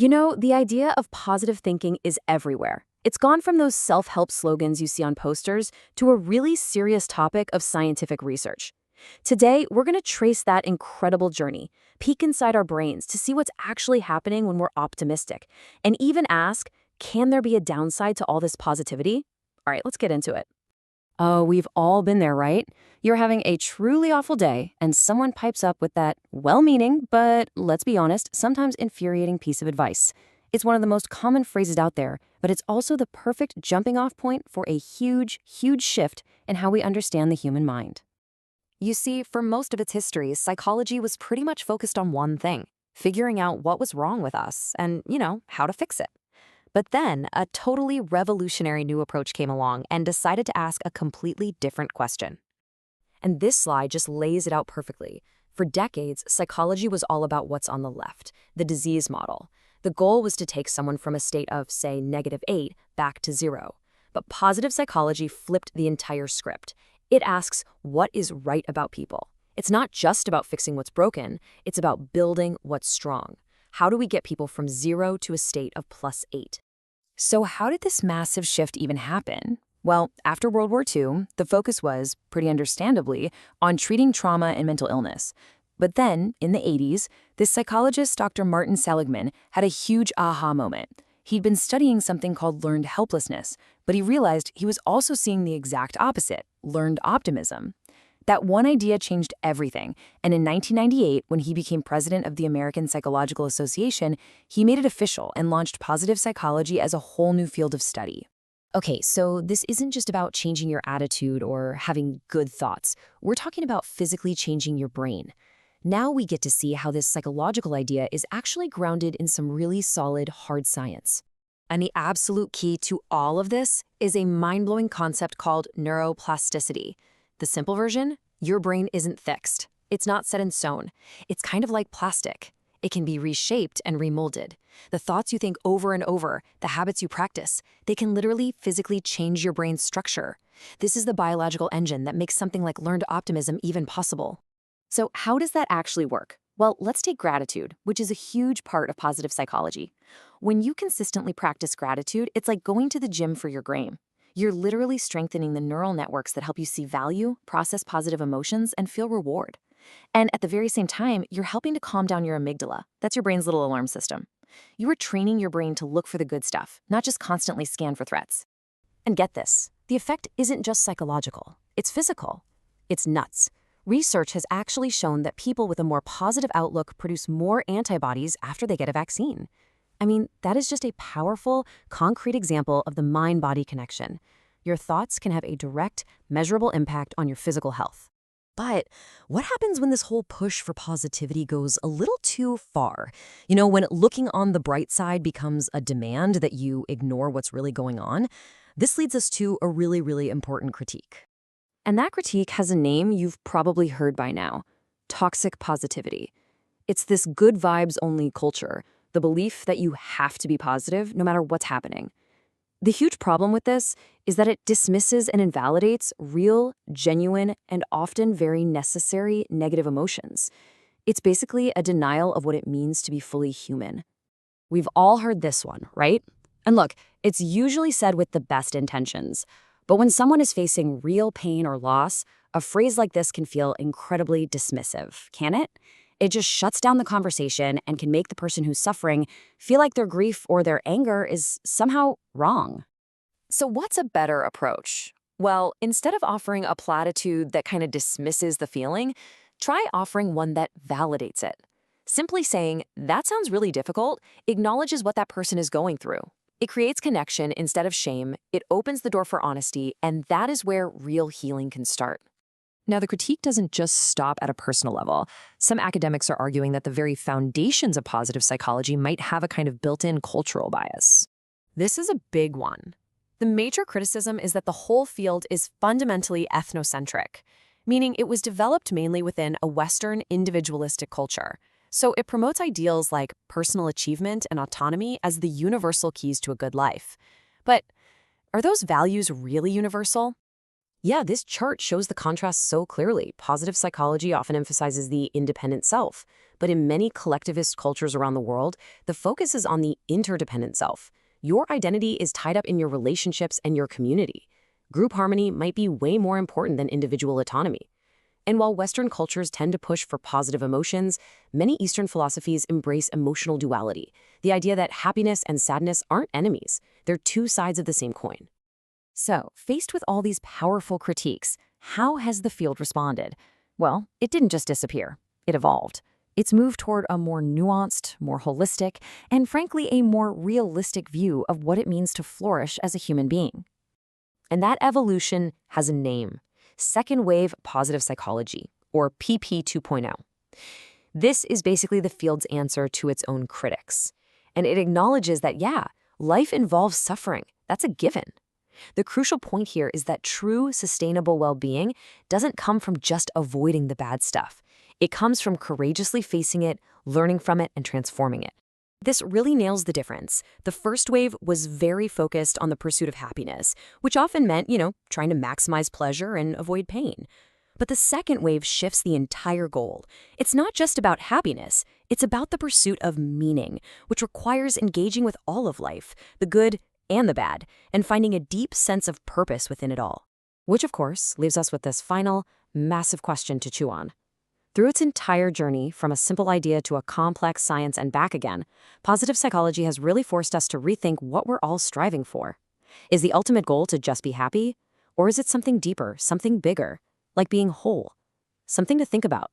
You know, the idea of positive thinking is everywhere. It's gone from those self-help slogans you see on posters to a really serious topic of scientific research. Today, we're going to trace that incredible journey, peek inside our brains to see what's actually happening when we're optimistic, and even ask, can there be a downside to all this positivity? All right, let's get into it. Oh, we've all been there, right? You're having a truly awful day, and someone pipes up with that well-meaning, but let's be honest, sometimes infuriating piece of advice. It's one of the most common phrases out there, but it's also the perfect jumping-off point for a huge, huge shift in how we understand the human mind. You see, for most of its history, psychology was pretty much focused on one thing, figuring out what was wrong with us and, how to fix it. But then, a totally revolutionary new approach came along and decided to ask a completely different question. And this slide just lays it out perfectly. For decades, psychology was all about what's on the left, the disease model. The goal was to take someone from a state of, say, -8 back to 0. But positive psychology flipped the entire script. It asks, what is right about people? It's not just about fixing what's broken, it's about building what's strong. How do we get people from 0 to a state of +8? So how did this massive shift even happen? Well, after World War II, the focus was, pretty understandably, on treating trauma and mental illness. But then, in the 80s, this psychologist, Dr. Martin Seligman, had a huge aha moment. He'd been studying something called learned helplessness, but he realized he was also seeing the exact opposite, learned optimism. That one idea changed everything, and in 1998, when he became president of the American Psychological Association, he made it official and launched positive psychology as a whole new field of study. Okay, so this isn't just about changing your attitude or having good thoughts. We're talking about physically changing your brain. Now we get to see how this psychological idea is actually grounded in some really solid, hard science. And the absolute key to all of this is a mind-blowing concept called neuroplasticity. The simple version, your brain isn't fixed. It's not set in stone. It's kind of like plastic. It can be reshaped and remolded. The thoughts you think over and over, the habits you practice, they can literally physically change your brain's structure. This is the biological engine that makes something like learned optimism even possible. So how does that actually work? Well, let's take gratitude, which is a huge part of positive psychology. When you consistently practice gratitude, it's like going to the gym for your brain. You're literally strengthening the neural networks that help you see value, process positive emotions, and feel reward. And at the very same time, you're helping to calm down your amygdala. That's your brain's little alarm system. You are training your brain to look for the good stuff, not just constantly scan for threats. And get this, the effect isn't just psychological, it's physical. It's nuts. Research has actually shown that people with a more positive outlook produce more antibodies after they get a vaccine. I mean, that is just a powerful, concrete example of the mind-body connection. Your thoughts can have a direct, measurable impact on your physical health. But what happens when this whole push for positivity goes a little too far? When looking on the bright side becomes a demand that you ignore what's really going on? This leads us to a really, really important critique. And that critique has a name you've probably heard by now: toxic positivity. It's this good vibes only culture, the belief that you have to be positive no matter what's happening. The huge problem with this is that it dismisses and invalidates real, genuine, and often very necessary negative emotions. It's basically a denial of what it means to be fully human. We've all heard this one, right? And look, it's usually said with the best intentions. But when someone is facing real pain or loss, a phrase like this can feel incredibly dismissive, can it? It just shuts down the conversation and can make the person who's suffering feel like their grief or their anger is somehow wrong. So what's a better approach? Well, instead of offering a platitude that kind of dismisses the feeling, try offering one that validates it. Simply saying, "That sounds really difficult," acknowledges what that person is going through. It creates connection instead of shame, it opens the door for honesty, and that is where real healing can start. Now, the critique doesn't just stop at a personal level. Some academics are arguing that the very foundations of positive psychology might have a kind of built-in cultural bias. This is a big one. The major criticism is that the whole field is fundamentally ethnocentric, meaning it was developed mainly within a Western individualistic culture. So it promotes ideals like personal achievement and autonomy as the universal keys to a good life. But are those values really universal? Yeah, this chart shows the contrast so clearly. Positive psychology often emphasizes the independent self, but in many collectivist cultures around the world, the focus is on the interdependent self. Your identity is tied up in your relationships and your community. Group harmony might be way more important than individual autonomy. And while Western cultures tend to push for positive emotions, many Eastern philosophies embrace emotional duality, the idea that happiness and sadness aren't enemies, they're two sides of the same coin. So, faced with all these powerful critiques, how has the field responded? Well, it didn't just disappear. It evolved. It's moved toward a more nuanced, more holistic, and frankly, a more realistic view of what it means to flourish as a human being. And that evolution has a name: second wave positive psychology, or PP 2.0. This is basically the field's answer to its own critics. And it acknowledges that, yeah, life involves suffering. That's a given. The crucial point here is that true, sustainable well-being doesn't come from just avoiding the bad stuff. It comes from courageously facing it, learning from it, and transforming it. This really nails the difference. The first wave was very focused on the pursuit of happiness, which often meant, trying to maximize pleasure and avoid pain. But the second wave shifts the entire goal. It's not just about happiness, it's about the pursuit of meaning, which requires engaging with all of life, the good and the bad, and finding a deep sense of purpose within it all. Which, of course, leaves us with this final, massive question to chew on. Through its entire journey, from a simple idea to a complex science and back again, positive psychology has really forced us to rethink what we're all striving for. Is the ultimate goal to just be happy? Or is it something deeper, something bigger, like being whole? Something to think about.